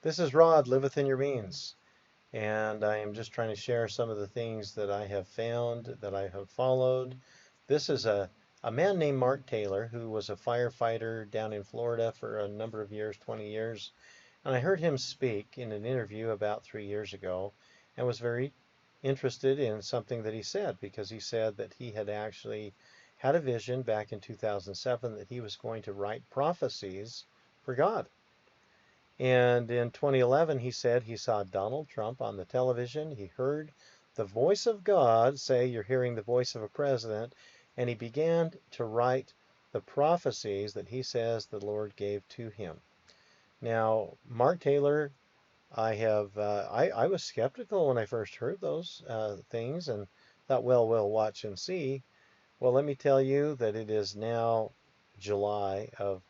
This is Rod, Live Within Your Means, and I am just trying to share some of the things that I have found, that I have followed. This is a man named Mark Taylor who was a firefighter down in Florida for a number of years, 20 years. And I heard him speak in an interview about 3 years ago and was very interested in something that he said because he said that he had actually had a vision back in 2007 that he was going to write prophecies for God. And in 2011, he said he saw Donald Trump on the television. He heard the voice of God say, "You're hearing the voice of a president." And he began to write the prophecies that he says the Lord gave to him. Now, Mark Taylor, I was skeptical when I first heard those things and thought, well, we'll watch and see. Well, let me tell you that it is now July of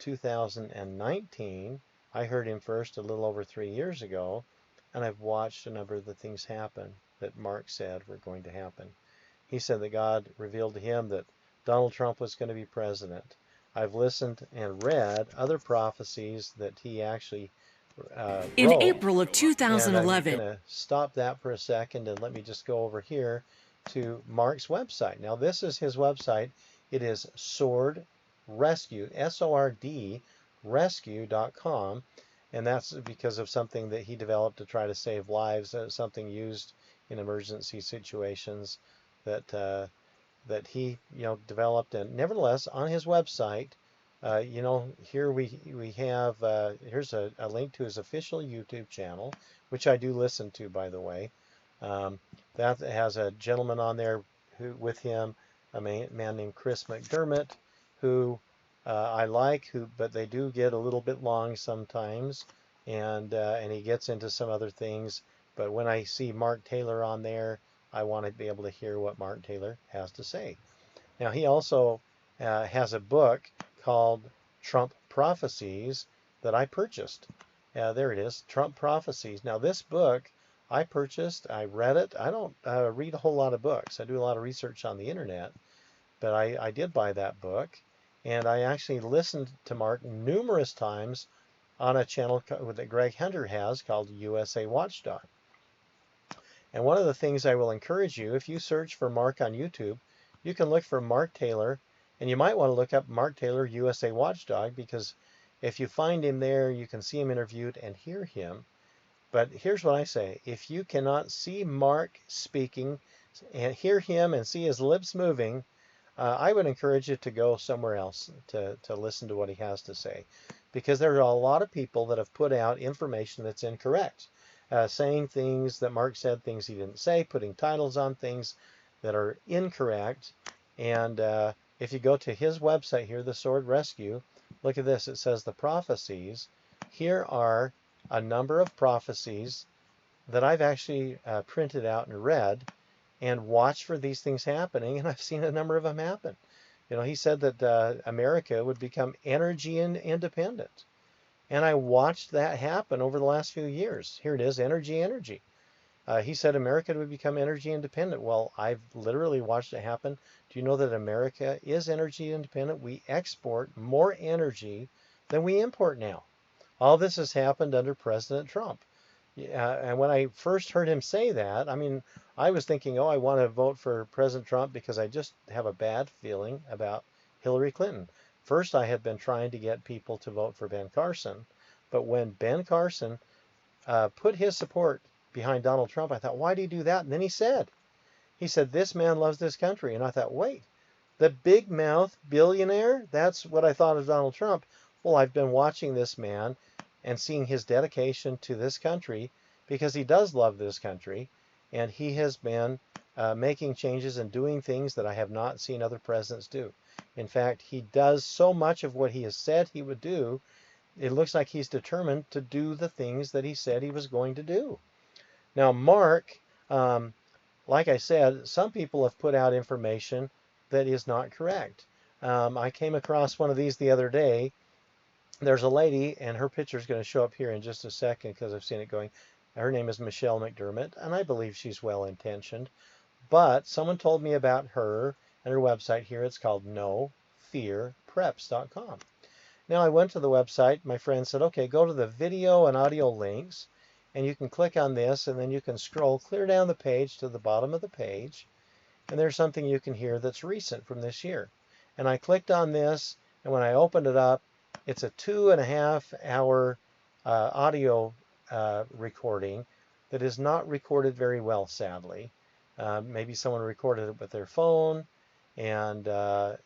2019. I heard him first a little over 3 years ago, and I've watched a number of the things happen that Mark said were going to happen. He said that God revealed to him that Donald Trump was going to be president. I've listened and read other prophecies that he actually In wrote, April of and I'm 2011, going to stop that for a second and let me just go over here to Mark's website. Now, this is his website. It is Sword Rescue, SORD rescue.com, and that's because of something that he developed to try to save lives, something used in emergency situations that that he developed. And nevertheless, on his website, here we have here's a link to his official YouTube channel, which I do listen to, by the way. That has a gentleman on there who with him, a man named Chris McDermott, who I like, but they do get a little bit long sometimes, and he gets into some other things. But when I see Mark Taylor on there, I want to be able to hear what Mark Taylor has to say. Now, he also has a book called Trump Prophecies that I purchased. There it is, Trump Prophecies. Now, this book I purchased, I read it. I don't read a whole lot of books. I do a lot of research on the internet, but I did buy that book, and I actually listened to Mark numerous times on a channel that Greg Hunter has called USA Watchdog. And one of the things I will encourage you, if you search for Mark on YouTube, you can look for Mark Taylor, and you might want to look up Mark Taylor USA Watchdog, because if you find him there, you can see him interviewed and hear him. But here's what I say. If you cannot see Mark speaking and hear him and see his lips moving, I would encourage you to go somewhere else to listen to what he has to say, because there are a lot of people that have put out information that's incorrect, saying things that Mark said, things he didn't say, putting titles on things that are incorrect. And if you go to his website here, the Sword Rescue, look at this. It says the prophecies. Here are a number of prophecies that I've actually printed out and read and watched for these things happening, and I've seen a number of them happen. He said that America would become energy independent, and I watched that happen over the last few years. Here it is, energy. He said America would become energy independent. Well, I've literally watched it happen. Do you know that America is energy independent? We export more energy than we import now. All this has happened under President Trump. And when I first heard him say that, I mean, I was thinking, oh, I want to vote for President Trump because I just have a bad feeling about Hillary Clinton. First, I had been trying to get people to vote for Ben Carson. But when Ben Carson put his support behind Donald Trump, I thought, why did he do that? And then he said, this man loves this country. And I thought, wait, the big mouth billionaire? That's what I thought of Donald Trump. Well, I've been watching this man and seeing his dedication to this country, because he does love this country, and he has been making changes and doing things that I have not seen other presidents do. In fact, he does so much of what he has said he would do. It looks like he's determined to do the things that he said he was going to do. Now, Mark, like I said, some people have put out information that is not correct. I came across one of these the other day. There's a lady, and her picture is going to show up here in just a second because I've seen it going. Her name is Mechelle McDermott, and I believe she's well-intentioned. But someone told me about her and her website here. It's called nofearpreps.com. Now I went to the website. My friend said, okay, go to the video and audio links, and you can click on this, and then you can scroll clear down the page to the bottom of the page, and there's something you can hear that's recent from this year. And I clicked on this, and when I opened it up, it's a 2.5 hour audio recording that is not recorded very well, sadly. Maybe someone recorded it with their phone, and Mechelle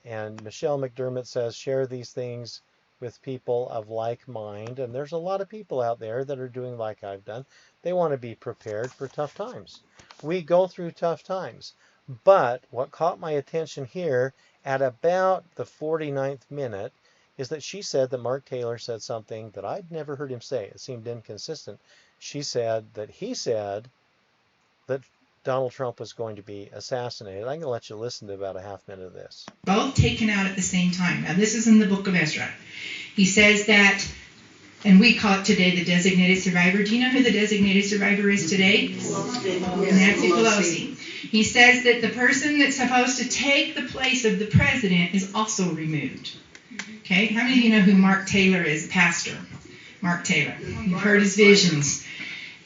McDermott says, share these things with people of like mind. And there's a lot of people out there that are doing like I've done. They want to be prepared for tough times. We go through tough times. But what caught my attention here at about the 49th minute is that she said that Mark Taylor said something that I'd never heard him say. It seemed inconsistent. She said that he said that Donald Trump was going to be assassinated. I'm going to let you listen to about a half minute of this. Both taken out at the same time. Now, this is in the book of Ezra. He says that, and we call it today the designated survivor. Do you know who the designated survivor is today? Nancy Pelosi. He says that the person that's supposed to take the place of the president is also removed. Okay? How many of you know who Mark Taylor is, pastor? Mark Taylor. You've heard his visions.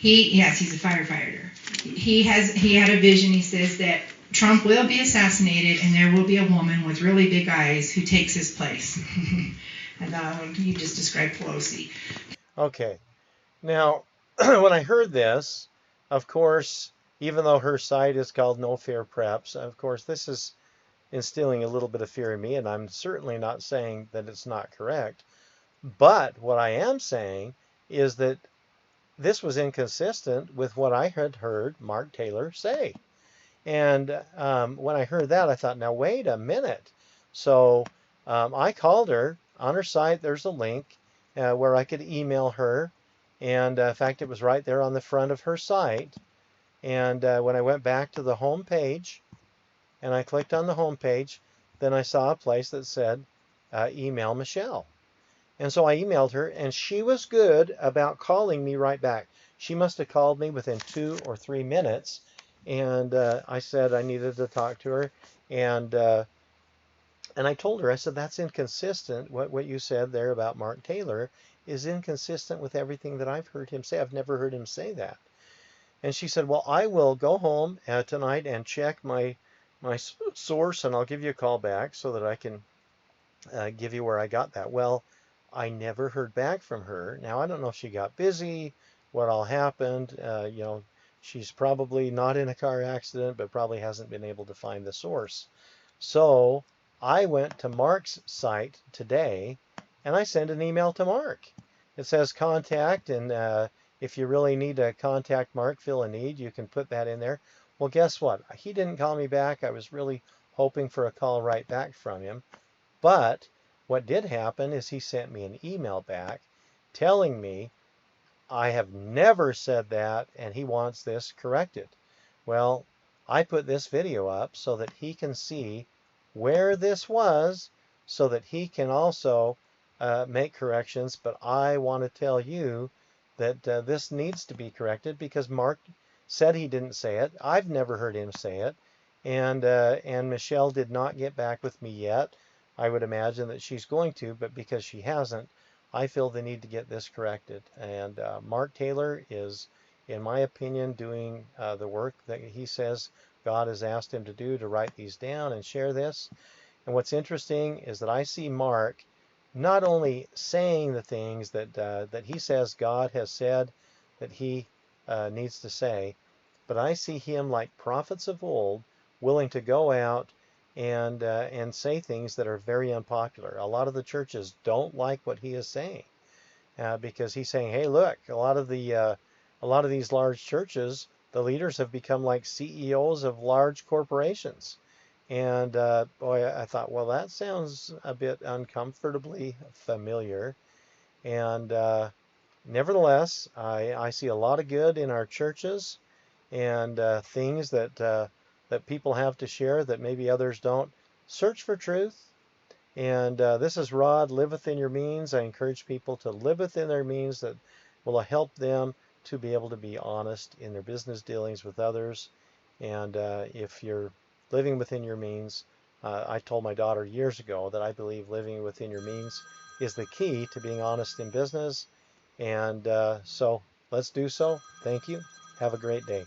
Yes, he's a firefighter. He had a vision. He says that Trump will be assassinated and there will be a woman with really big eyes who takes his place. And you just described Pelosi. Okay. Now, when I heard this, of course, even though her site is called No Fear Preps, of course, this is instilling a little bit of fear in me, and I'm certainly not saying that it's not correct. But what I am saying is that this was inconsistent with what I had heard Mark Taylor say. And when I heard that, I thought, now wait a minute. So I called her. On her site, there's a link where I could email her. And in fact, it was right there on the front of her site. And when I went back to the home page and I clicked on the home page, then I saw a place that said, email Mechelle. And so I emailed her, and she was good about calling me right back. She must have called me within 2 or 3 minutes, and I said I needed to talk to her. And I told her, I said, that's inconsistent. What you said there about Mark Taylor is inconsistent with everything that I've heard him say. I've never heard him say that. And she said, well, I will go home tonight and check my source, and I'll give you a call back so that I can give you where I got that. Well, I never heard back from her. Now, I don't know if she got busy, what all happened. She's probably not in a car accident, but probably hasn't been able to find the source. So I went to Mark's site today, and I sent an email to Mark. It says contact, and if you really need to contact Mark, feel a need, you can put that in there. Well, guess what? He didn't call me back. I was really hoping for a call right back from him. But what did happen is he sent me an email back telling me I have never said that and he wants this corrected. Well, I put this video up so that he can see where this was so that he can also make corrections. But I want to tell you that this needs to be corrected because Mark said he didn't say it. I've never heard him say it. And Mechelle did not get back with me yet. I would imagine that she's going to, but because she hasn't, I feel the need to get this corrected. And Mark Taylor is, in my opinion, doing the work that he says God has asked him to do, to write these down and share this. And what's interesting is that I see Mark not only saying the things that he says God has said that he needs to say, but I see him like prophets of old, willing to go out and say things that are very unpopular. A lot of the churches don't like what he is saying because he's saying, "Hey, look, a lot of these large churches, the leaders have become like CEOs of large corporations." And boy, I thought, well, that sounds a bit uncomfortably familiar. And nevertheless, I see a lot of good in our churches and things that people have to share that maybe others don't. Search for truth. And this is Rod, Live Within Your Means. I encourage people to live within their means that will help them to be able to be honest in their business dealings with others. And if you're living within your means, I told my daughter years ago that I believe living within your means is the key to being honest in business. And so let's do so. Thank you. Have a great day.